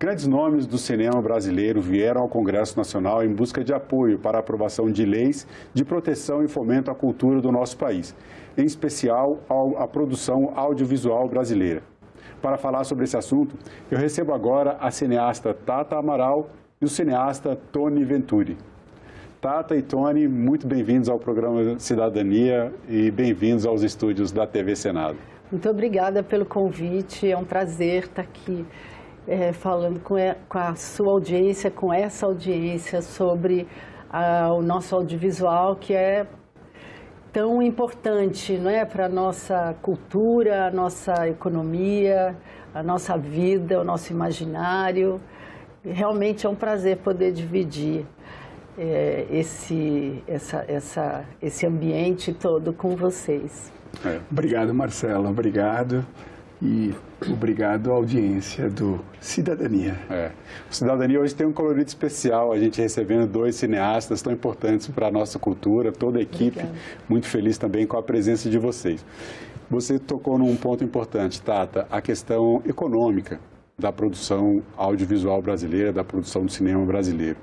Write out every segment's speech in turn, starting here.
Grandes nomes do cinema brasileiro vieram ao Congresso Nacional em busca de apoio para a aprovação de leis de proteção e fomento à cultura do nosso país, em especial à produção audiovisual brasileira. Para falar sobre esse assunto, eu recebo agora a cineasta Tata Amaral e o cineasta Tony Venturi. Tata e Tony, muito bem-vindos ao programa Cidadania e bem-vindos aos estúdios da TV Senado. Muito obrigada pelo convite, é um prazer estar aqui falando com a sua audiência, com essa audiência sobre o nosso audiovisual, que é tão importante, não é, para a nossa cultura, a nossa economia, a nossa vida, o nosso imaginário. Realmente é um prazer poder dividir esse ambiente todo com vocês. Obrigado, Marcela. Obrigado. E obrigado à audiência do Cidadania. O Cidadania hoje tem um colorido especial, a gente recebendo dois cineastas tão importantes para a nossa cultura, toda a equipe. Obrigada. Muito feliz também com a presença de vocês. Você tocou num ponto importante, Tata, a questão econômica da produção audiovisual brasileira, da produção do cinema brasileiro.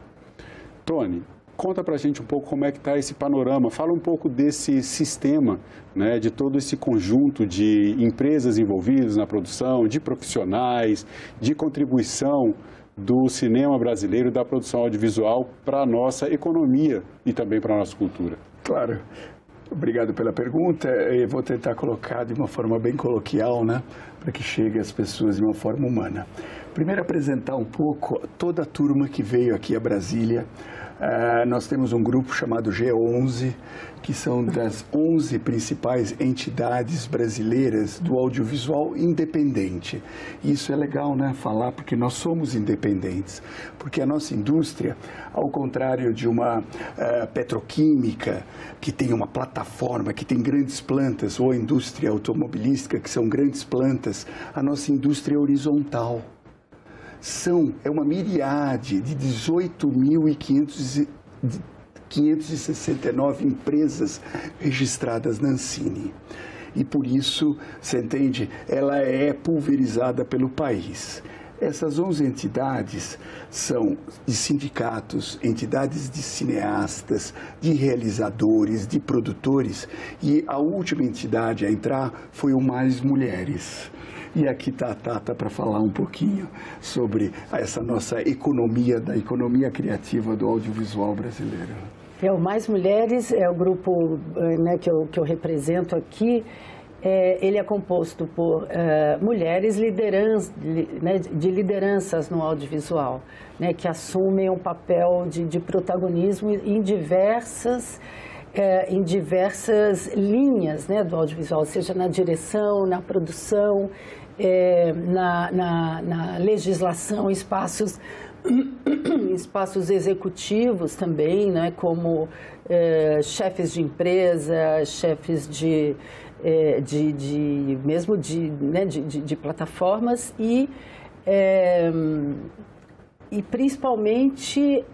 Tony, conta pra gente um pouco como é que está esse panorama, fala um pouco desse sistema, né, de todo esse conjunto de empresas envolvidas na produção, de profissionais, de contribuição do cinema brasileiro, da produção audiovisual para a nossa economia e também para a nossa cultura. Claro. Obrigado pela pergunta. Eu vou tentar colocar de uma forma bem coloquial, né, para que chegue às pessoas de uma forma humana. Primeiro, apresentar um pouco toda a turma que veio aqui a Brasília. Nós temos um grupo chamado G11, que são das 11 principais entidades brasileiras do audiovisual independente. E isso é legal, né, falar, porque nós somos independentes. Porque a nossa indústria, ao contrário de uma petroquímica, que tem uma plataforma, que tem grandes plantas, ou a indústria automobilística, que são grandes plantas, a nossa indústria é horizontal. É uma miríade de 18.569 empresas registradas na Ancine. E por isso, você entende, ela é pulverizada pelo país. Essas 11 entidades são de sindicatos, entidades de cineastas, de realizadores, de produtores. E a última entidade a entrar foi o Mais Mulheres. E aqui está a Tata para falar um pouquinho sobre essa nossa economia, da economia criativa do audiovisual brasileiro. O Mais Mulheres é o grupo, né, que eu represento aqui. Ele é composto por mulheres de lideranças no audiovisual, né, que assumem um papel de protagonismo em diversas linhas, né, do audiovisual, seja na direção, na produção, na legislação, espaços executivos também, né, como chefes de empresa, chefes de plataformas e principalmente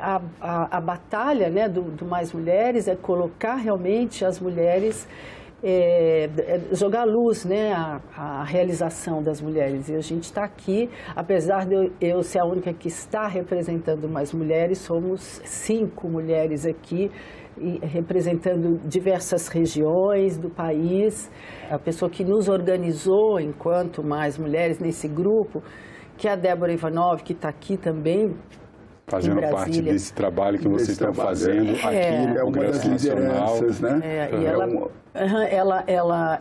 a batalha, né, do Mais Mulheres é colocar realmente as mulheres, jogar luz, né, a realização das mulheres. E a gente está aqui, apesar de eu ser a única que está representando Mais Mulheres, somos 5 mulheres aqui, representando diversas regiões do país. A pessoa que nos organizou enquanto Mais Mulheres nesse grupo, que é a Débora Ivanov, que está aqui também, fazendo parte desse trabalho que vocês estão fazendo aqui no Congresso Nacional. Né?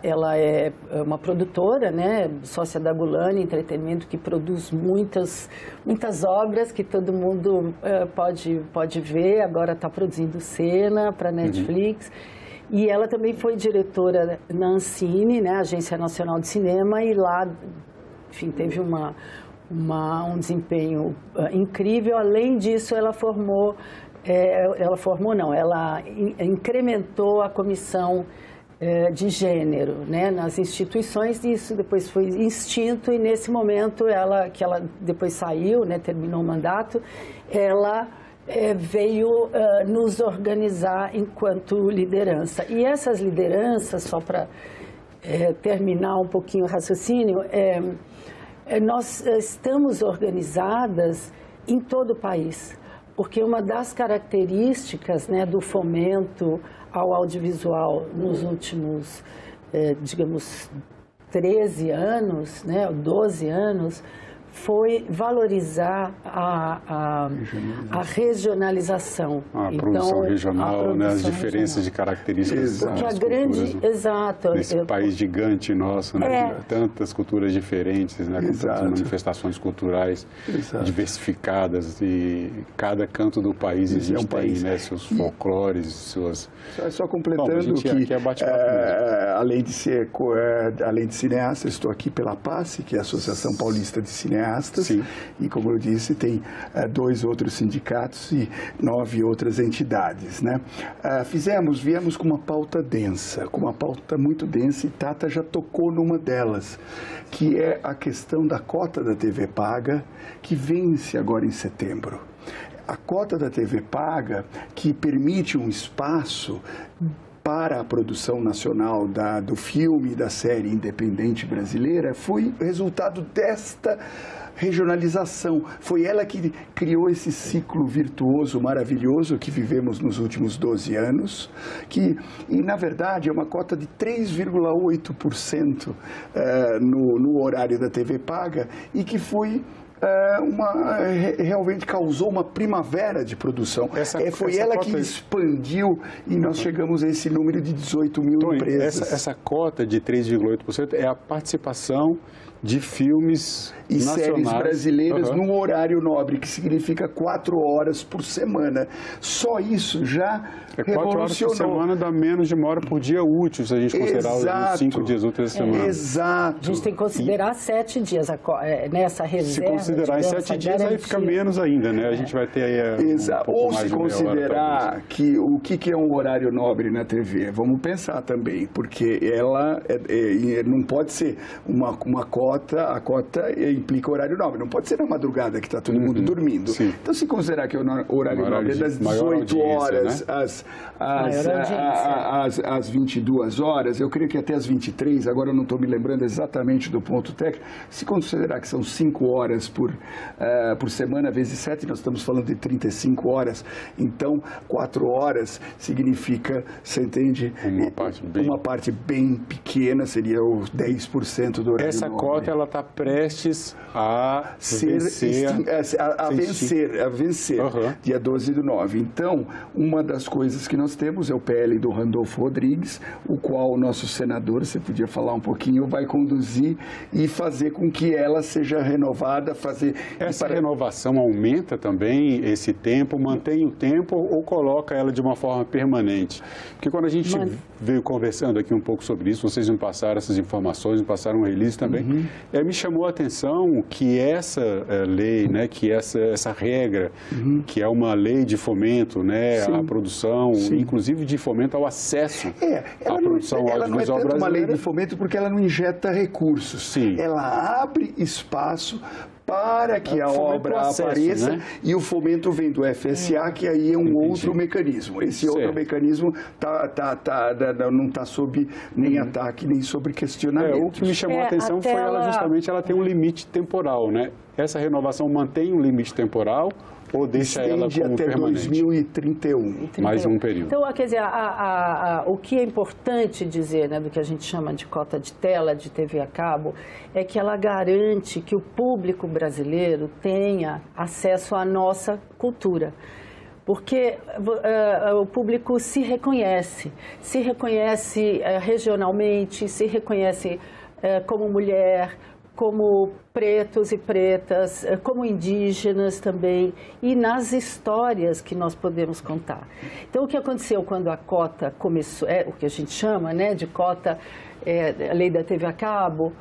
Ela é uma produtora, né, sócia da Gulani Entretenimento, que produz muitas obras que todo mundo pode ver. Agora está produzindo cena para Netflix. E ela também foi diretora na Ancine, né, Agência Nacional de Cinema, e lá, enfim, teve um desempenho incrível. Além disso, ela incrementou a comissão de gênero, né, nas instituições. Isso depois foi extinto, e nesse momento que ela depois saiu, né, terminou o mandato, ela veio nos organizar enquanto liderança. E essas lideranças, só para terminar um pouquinho o raciocínio, Nós estamos organizadas em todo o país, porque uma das características, né, do fomento ao audiovisual nos últimos, digamos, 13 anos, né, 12 anos, foi valorizar a regionalização. A produção regional, né, as diferenças de características das culturas. Exato. Nesse país gigante nosso, né, tantas culturas diferentes, né, com tantas manifestações culturais diversificadas, e cada canto do país existe né, seus folclores, suas... Só completando que, além de cineasta, estou aqui pela PACE, que é a Associação Paulista de Cineastas. Sim. E, como eu disse, tem 2 outros sindicatos e 9 outras entidades, né? Viemos com uma pauta densa, com uma pauta muito densa, e Tata já tocou numa delas, que é a questão da cota da TV paga, que vence agora em setembro. A cota da TV paga, que permite um espaço para a produção nacional do filme e da série independente brasileira, foi resultado desta regionalização. Foi ela que criou esse ciclo virtuoso, maravilhoso que vivemos nos últimos 12 anos, e na verdade é uma cota de 3,8% no horário da TV paga, e que foi realmente causou uma primavera de produção. Foi ela que expandiu, e nós chegamos a esse número de 18 mil empresas. Essa cota de 3,8% é a participação de filmes e nacionais, séries brasileiras no horário nobre, que significa 4 horas por semana. Só isso já revolucionou. 4 horas por semana dá menos de 1 hora por dia útil, se a gente considerar os 5 dias úteis da semana. Exato. A gente tem que considerar 7 dias nessa reserva. Se considerar em 7 dias, aí fica menos ainda, né? A gente vai ter aí Ou se considerar que o que é um horário nobre na TV? Vamos pensar também, porque ela não pode ser uma cota, a cota implica horário nobre, não pode ser na madrugada que está todo mundo dormindo. Sim. Então, se considerar que o horário nobre é das 18 horas, né, às 22 horas, eu creio que até às 23, agora eu não estou me lembrando exatamente do ponto técnico, se considerar que são 5 horas por semana, vezes 7, nós estamos falando de 35 horas, então 4 horas significa, você entende? Uma parte bem pequena, seria o 10% do horário Essa nobre. cota, ela está prestes a vencer, dia 12/9. Então, uma das coisas que nós temos é o PL do Randolfo Rodrigues, o qual o nosso senador, você podia falar um pouquinho, vai conduzir e fazer com que ela seja renovada. Essa renovação aumenta também esse tempo, mantém o tempo ou coloca ela de uma forma permanente? Porque quando a gente veio conversando aqui um pouco sobre isso, vocês me passaram essas informações, me passaram um release também, me chamou a atenção que essa lei, né, que essa regra, que é uma lei de fomento, né, à produção, inclusive de fomento ao acesso à produção audiovisual brasileira. Ela não é tanto uma lei de fomento porque ela não injeta recursos. Ela abre espaço para que a obra apareça, né? E o fomento vem do FSA, que aí é um outro mecanismo. Esse outro mecanismo não está sob nem ataque, nem sob questionamento. O que me chamou a atenção foi ela ter um limite temporal, né? Essa renovação mantém um limite temporal ou deixa ela como até permanente? 2031. Mais um período. Então, quer dizer, o que é importante dizer, né, do que a gente chama de cota de tela de TV a cabo, é que ela garante que o público brasileiro tenha acesso à nossa cultura. Porque o público se reconhece regionalmente, se reconhece como mulher, como pretos e pretas, como indígenas também, e nas histórias que nós podemos contar. Então, o que aconteceu quando a cota começou, o que a gente chama, né, de cota, a lei da TV a cabo,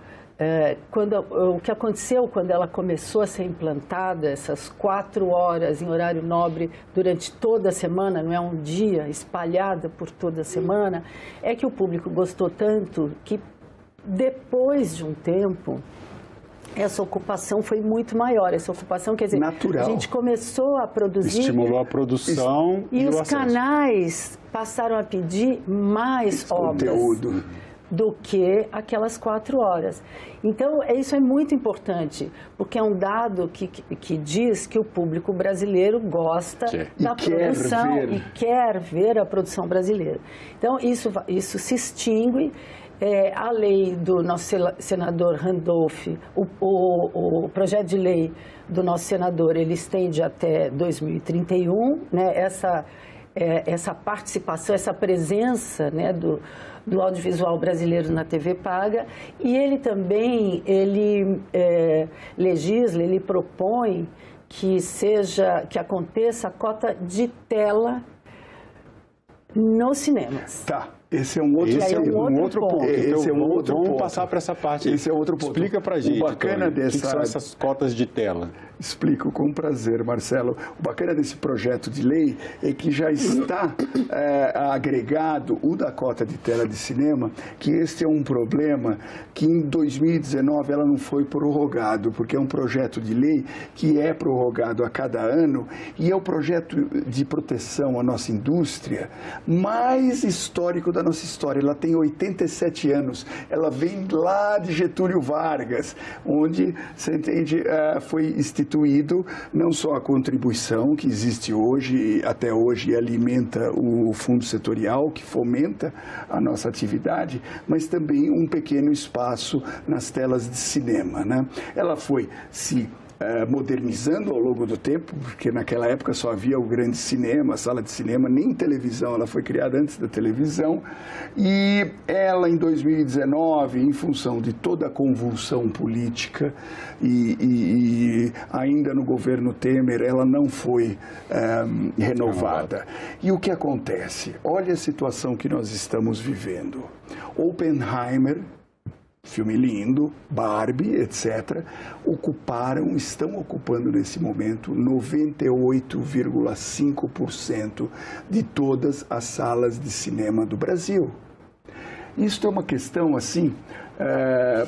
o que aconteceu quando ela começou a ser implantada, essas 4 horas em horário nobre durante toda a semana, não é um dia, espalhada por toda a semana, é que o público gostou tanto que depois de um tempo, essa ocupação foi muito maior. Essa ocupação, quer dizer, natural. A gente começou a produzir... Estimulou a produção e os canais passaram a pedir mais obras. Conteúdo. do que aquelas 4 horas. Então, isso é muito importante, porque é um dado que diz que o público brasileiro gosta da produção e quer ver a produção brasileira. Então, isso se extingue. A lei do nosso senador Randolph, o projeto de lei do nosso senador, ele estende até 2031, né, essa participação, essa presença, né, do audiovisual brasileiro na TV paga, e ele também legisla, ele propõe que aconteça a cota de tela nos cinemas. Tá. Esse é um outro ponto. Esse é um outro ponto. Vamos passar para essa parte. Esse é outro ponto. Explica para a gente, o bacana Tony, o que são essas cotas de tela? Explico com prazer, Marcelo. O bacana desse projeto de lei é que já está agregado o da cota de tela de cinema, que este é um problema que em 2019 ela não foi prorrogado, porque é um projeto de lei que é prorrogado a cada ano e é o projeto de proteção à nossa indústria mais histórico da nossa história. Ela tem 87 anos, ela vem lá de Getúlio Vargas, onde, você entende, foi instituído não só a contribuição que existe hoje, até hoje alimenta o fundo setorial, que fomenta a nossa atividade, mas também um pequeno espaço nas telas de cinema, né? Ela foi se modernizando ao longo do tempo, porque naquela época só havia o grande cinema, a sala de cinema, nem televisão, ela foi criada antes da televisão, e ela em 2019, em função de toda a convulsão política e ainda no governo Temer, ela não foi renovada. E o que acontece? Olha a situação que nós estamos vivendo. Oppenheimer, filme lindo, Barbie, etc., estão ocupando nesse momento 98,5% de todas as salas de cinema do Brasil. Isso é uma questão, assim,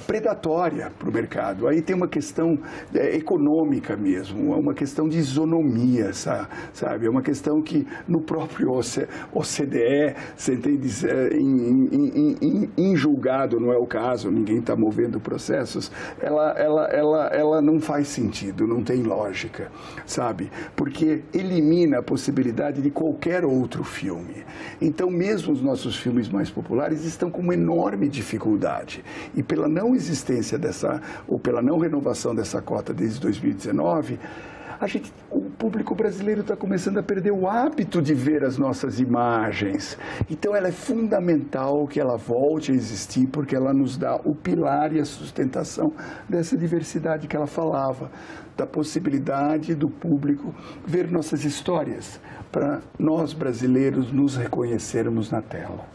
predatória para o mercado. Aí tem uma questão econômica mesmo, é uma questão de isonomia, sabe? É uma questão que no próprio OCDE, você entende, em julgado, não é o caso, ninguém está movendo processos, ela não faz sentido, não tem lógica, sabe? Porque elimina a possibilidade de qualquer outro filme. Então, mesmo os nossos filmes mais populares estão com uma enorme dificuldade. E pela não existência ou pela não renovação dessa cota desde 2019, o público brasileiro está começando a perder o hábito de ver as nossas imagens. Então, ela é fundamental que ela volte a existir, porque ela nos dá o pilar e a sustentação dessa diversidade que ela falava, da possibilidade do público ver nossas histórias, para nós brasileiros nos reconhecermos na tela.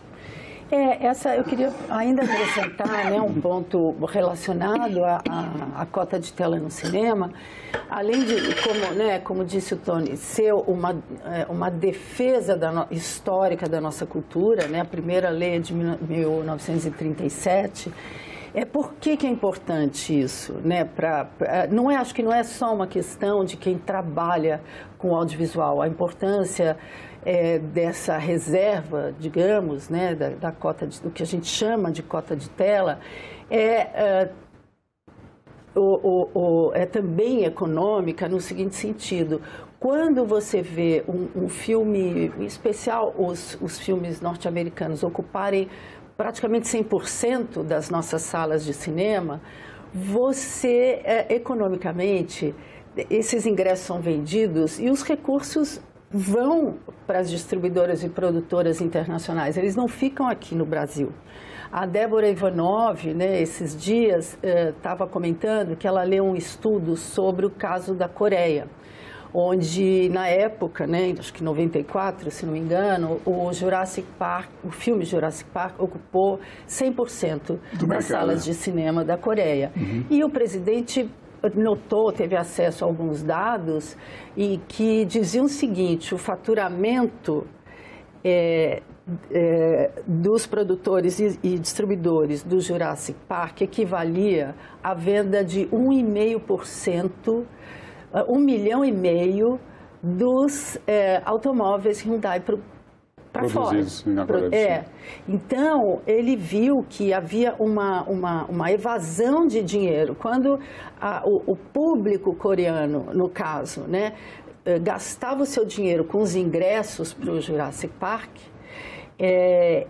Eu queria ainda acrescentar, né, um ponto relacionado à cota de tela no cinema, além de, como disse o Tony, ser uma defesa histórica da nossa cultura, né, a primeira lei é de 1937. Por que é importante isso? Né? Acho que não é só uma questão de quem trabalha com audiovisual. A importância dessa reserva, digamos, né, da cota do que a gente chama de cota de tela, é também econômica no seguinte sentido. Quando você vê um filme, em especial os filmes norte-americanos, ocuparem praticamente 100% das nossas salas de cinema, você, economicamente, esses ingressos são vendidos e os recursos vão para as distribuidoras e produtoras internacionais, eles não ficam aqui no Brasil. A Débora Ivanov, né, esses dias, estava comentando que ela leu um estudo sobre o caso da Coreia, onde, na época, né, acho que em 94, se não me engano, o filme Jurassic Park ocupou 100% das salas de cinema da Coreia. Uhum. E o presidente teve acesso a alguns dados e que diziam o seguinte: o faturamento dos produtores e distribuidores do Jurassic Park equivalia à venda de 1,5%, 1,5 milhão dos automóveis Hyundai para fora. Na Coreia do Sul. Então, ele viu que havia uma evasão de dinheiro. Quando o público coreano, no caso, né, gastava o seu dinheiro com os ingressos para o Jurassic Park,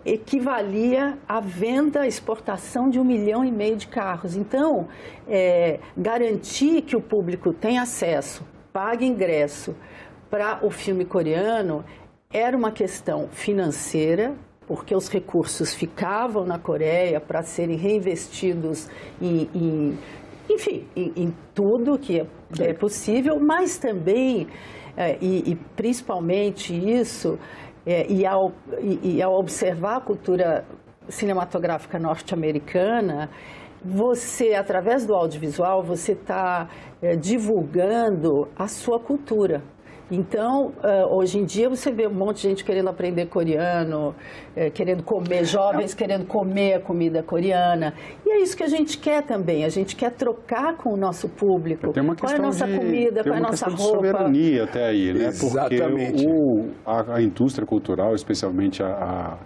equivalia à venda, à exportação de 1,5 milhão de carros. Então, garantir que o público tenha acesso, pague ingresso para o filme coreano era uma questão financeira, porque os recursos ficavam na Coreia para serem reinvestidos em tudo que é possível, mas também, e principalmente isso, e ao observar a cultura cinematográfica norte-americana, você, através do audiovisual, você está divulgando a sua cultura. Então, hoje em dia, você vê um monte de gente querendo aprender coreano, querendo comer, jovens querendo comer a comida coreana. E é isso que a gente quer também. A gente quer trocar com o nosso público. Qual é a nossa comida, qual é a nossa roupa. Tem uma soberania até aí, né? Exatamente. Porque a indústria cultural, especialmente a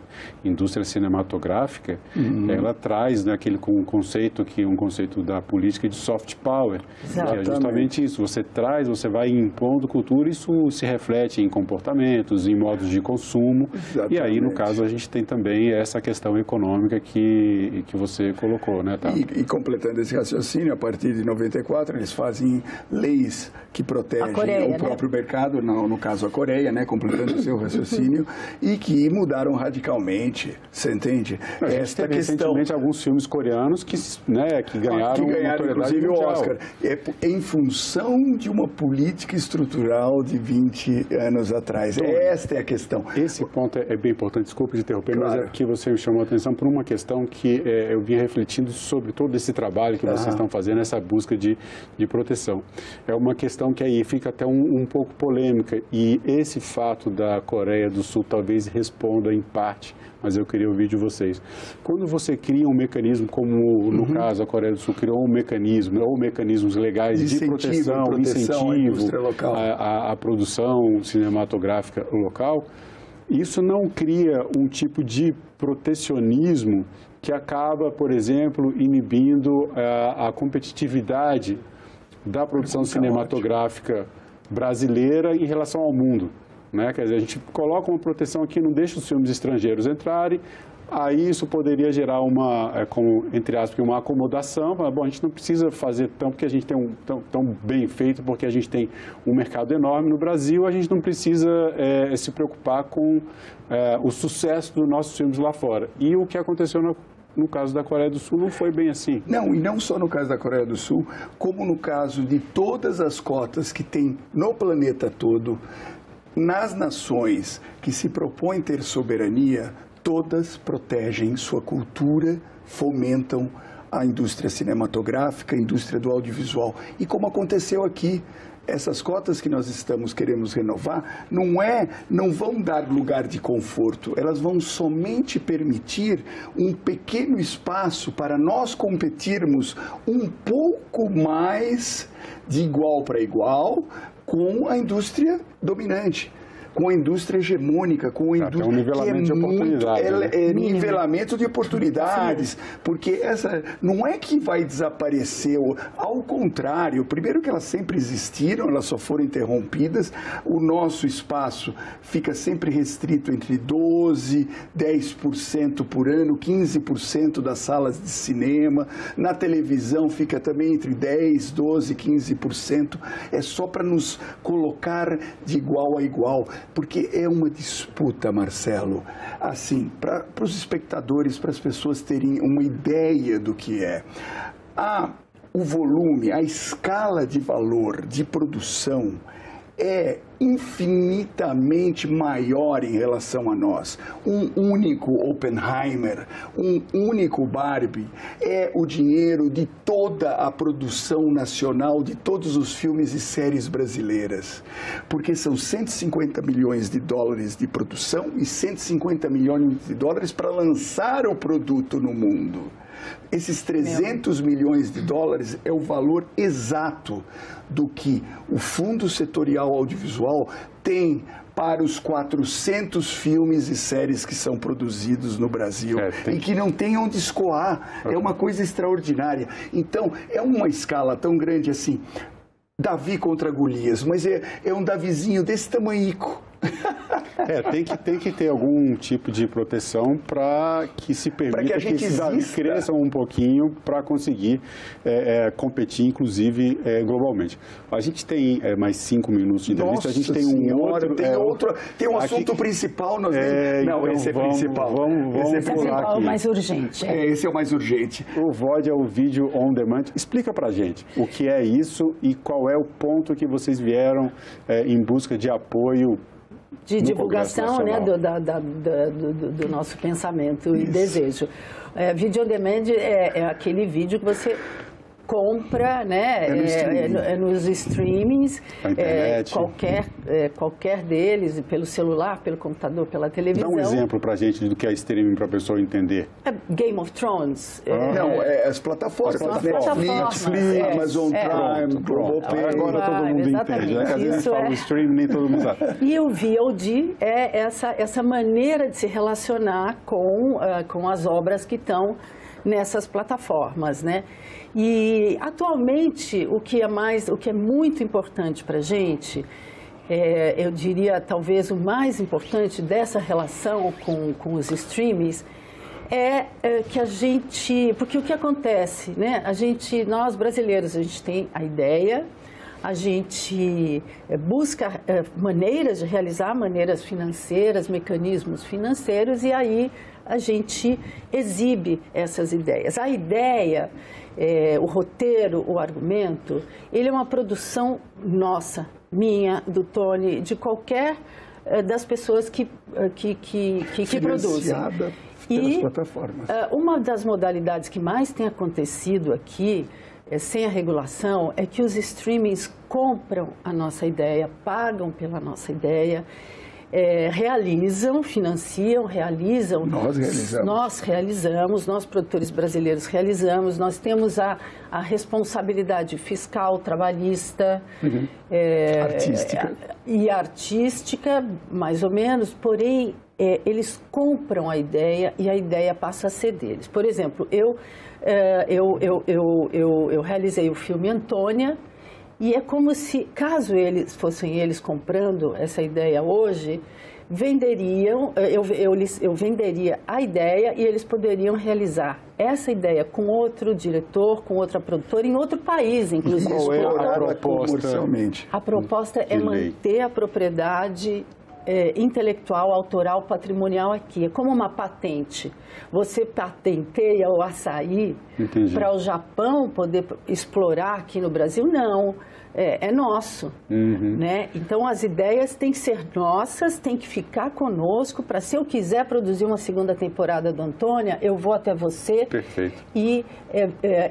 indústria cinematográfica, ela traz, né, um conceito da política de soft power, Exatamente. que é justamente isso. Você vai impondo cultura, isso se reflete em comportamentos, em modos de consumo. Exatamente. E aí, no caso, a gente tem também essa questão econômica que você colocou, né, tá? E completando esse raciocínio, a partir de 94, eles fazem leis que protegem o próprio mercado, no caso a Coreia, né, completando o seu raciocínio, e que mudaram radicalmente, você entende? Esta questão. Recentemente alguns filmes coreanos que ganharam inclusive mundial. o Oscar. Em função de uma política estrutural de 20 anos atrás. Esta é a questão. Esse ponto é bem importante, desculpe de interromper, Claro. mas é que você me chamou a atenção por uma questão que eu vinha refletindo sobre todo esse trabalho que vocês estão fazendo, essa busca de proteção. É uma questão que aí fica até um pouco polêmica, e esse fato da Coreia do Sul talvez responda em parte, mas eu queria ouvir de vocês. Quando você cria um mecanismo como, no caso, a Coreia do Sul criou um mecanismo, ou mecanismos legais de proteção, incentivo à produção cinematográfica local, isso não cria um tipo de protecionismo que acaba, por exemplo, inibindo a competitividade da produção cinematográfica brasileira em relação ao mundo, né? Quer dizer, a gente coloca uma proteção aqui, não deixa os filmes estrangeiros entrarem, aí isso poderia gerar entre aspas, uma acomodação. Bom, a gente não precisa fazer tão porque a gente tem tão bem feito, porque a gente tem um mercado enorme no Brasil, a gente não precisa se preocupar com o sucesso dos nossos filmes lá fora. E o que aconteceu no caso da Coreia do Sul não foi bem assim. Não, e não só no caso da Coreia do Sul, como no caso de todas as cotas que tem no planeta todo, nas nações que se propõem ter soberania, todas protegem sua cultura, fomentam a indústria cinematográfica, a indústria do audiovisual. E como aconteceu aqui, essas cotas que nós queremos renovar, não vão dar lugar de conforto, elas vão somente permitir um pequeno espaço para nós competirmos um pouco mais de igual para igual com a indústria dominante, com a indústria hegemônica, com a indústria um nivelamento de oportunidades. Nivelamento de oportunidades, porque essa não é que vai desaparecer, ao contrário, primeiro que elas sempre existiram, elas só foram interrompidas, o nosso espaço fica sempre restrito entre 12%, 10% por ano, 15% das salas de cinema, na televisão fica também entre 10%, 12%, 15%, é só para nos colocar de igual a igual. Porque é uma disputa, Marcelo, assim, para os espectadores, para as pessoas terem uma ideia do que é. O volume, a escala de valor de produção é infinitamente maior em relação a nós. Um único Oppenheimer, um único Barbie é o dinheiro de toda a produção nacional de todos os filmes e séries brasileiras. Porque são 150 milhões de dólares de produção e 150 milhões de dólares para lançar o produto no mundo. Esses 300 milhões de dólares é o valor exato do que o Fundo Setorial Audiovisual tem para os 400 filmes e séries que são produzidos no Brasil e que não tem onde escoar. É uma coisa extraordinária. Então, é uma escala tão grande assim, Davi contra Golias, mas é um Davizinho desse tamanhico. Tem que ter algum tipo de proteção para que se permita que esses dados cresçam um pouquinho para conseguir competir, inclusive, globalmente. A gente tem mais 5 minutos de entrevista. Nossa, a gente tem tem um assunto principal. Não, então esse é principal. Esse é o mais urgente. Esse é o mais urgente. O VOD é o Vídeo On Demand. Explica para a gente o que é isso e qual é o ponto que vocês vieram em busca de apoio de divulgação, né, do nosso pensamento e desejo. Vídeo on demand é aquele vídeo que você compra, né, nos streamings, qualquer deles, pelo celular, pelo computador, pela televisão. Dá um exemplo pra gente do que é streaming para a pessoa entender. Game of Thrones. As plataformas, Netflix, Amazon Prime, Globoplay. Agora todo mundo entende, né? Às vezes a gente fala streaming, nem todo mundo sabe. E o VOD é essa maneira de se relacionar com as obras que estão nessas plataformas, né? E atualmente o que é muito importante para a gente, eu diria talvez o mais importante dessa relação com os streamings que a gente, porque o que acontece, né? Nós brasileiros, a gente tem a ideia, a gente busca maneiras de realizar, maneiras financeiras, mecanismos financeiros, e aí a gente exibe essas ideias. A ideia, o roteiro, o argumento, ele é uma produção nossa, minha, do Tony, de qualquer das pessoas que produzem. Pelas plataformas. Uma das modalidades que mais tem acontecido aqui, sem a regulação, é que os streamings compram a nossa ideia, pagam pela nossa ideia, financiam, realizam. Nós realizamos. Nós produtores brasileiros realizamos. Nós temos a responsabilidade fiscal, trabalhista, artística. E artística, mais ou menos, porém, eles compram a ideia e a ideia passa a ser deles. Por exemplo, eu realizei o filme Antônia, e é como se, caso fossem eles comprando essa ideia hoje, eu venderia a ideia e eles poderiam realizar essa ideia com outro diretor, com outra produtora, em outro país, inclusive. Qual é a proposta? A proposta é manter a propriedade intelectual, autoral, patrimonial aqui. É como uma patente. Você patenteia o açaí para o Japão poder explorar aqui no Brasil? Não. É nosso. Né? Então, as ideias têm que ser nossas, têm que ficar conosco, para se eu quiser produzir uma segunda temporada do Antônia, eu vou até você. Perfeito. E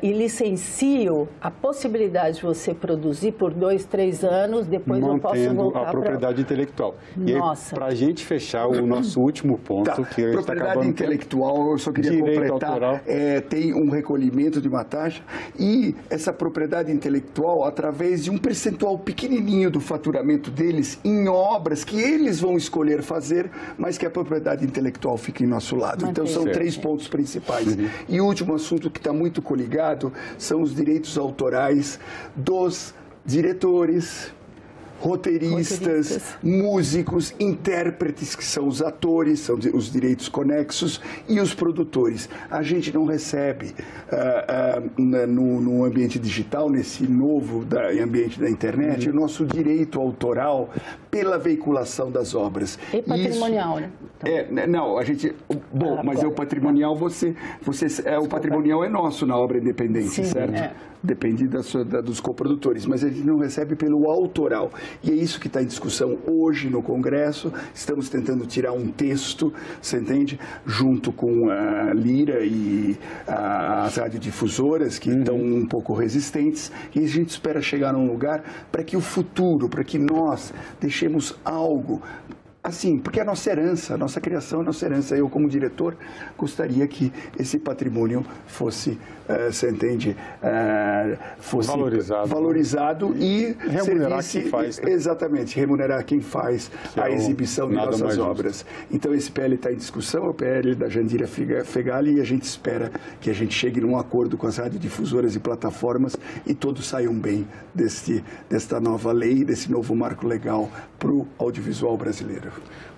licencio a possibilidade de você produzir por 2, 3 anos, depois eu posso voltar a propriedade intelectual. E para a gente fechar o nosso último ponto, que a gente está acabando... Propriedade intelectual, eu só queria completar, tem um recolhimento de uma taxa, e essa propriedade intelectual, através de um percentual pequenininho do faturamento deles em obras que eles vão escolher fazer, mas que a propriedade intelectual fica em nosso lado. Então, são 3 pontos principais. E o último assunto que está muito coligado são os direitos autorais dos diretores, roteiristas, músicos, intérpretes, que são os atores, são os direitos conexos, e os produtores. A gente não recebe no ambiente digital, nesse novo ambiente da internet, o nosso direito autoral pela veiculação das obras. E patrimonial, né? Não, a gente... mas o patrimonial, o patrimonial é nosso na obra independente, certo? Depende dos coprodutores, mas a gente não recebe pelo autoral. E é isso que está em discussão hoje no Congresso. Estamos tentando tirar um texto, você entende? Junto com a Lira e as radiodifusoras, que estão um pouco resistentes. E a gente espera chegar num lugar para que o futuro, para que nós deixemos algo assim, porque é a nossa herança, a nossa criação, a nossa herança. Eu, como diretor, gostaria que esse patrimônio fosse, você entende, fosse valorizado e remunerar quem faz. Né? Exatamente, remunerar quem faz a exibição de nossas obras. Então, esse PL está em discussão, é o PL da Jandira Fegali, e a gente espera que a gente chegue num acordo com as radiodifusoras e plataformas e todos saiam bem desta nova lei, desse novo marco legal para o audiovisual brasileiro.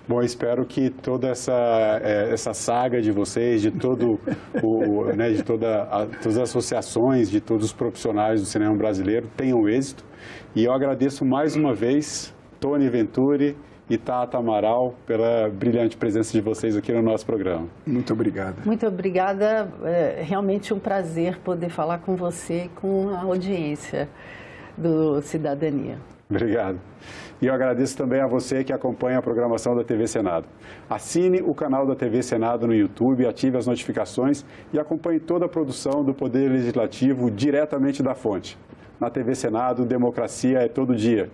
Bom, espero que toda essa saga de vocês, de todo né, de todas as associações, de todos os profissionais do cinema brasileiro tenham êxito. E eu agradeço mais uma vez Tony Venturi e Tata Amaral pela brilhante presença de vocês aqui no nosso programa. Muito obrigado. Muito obrigada. É realmente um prazer poder falar com você e com a audiência do Cidadania. Obrigado. E eu agradeço também a você que acompanha a programação da TV Senado. Assine o canal da TV Senado no YouTube, ative as notificações e acompanhe toda a produção do Poder Legislativo diretamente da fonte. Na TV Senado, democracia é todo dia.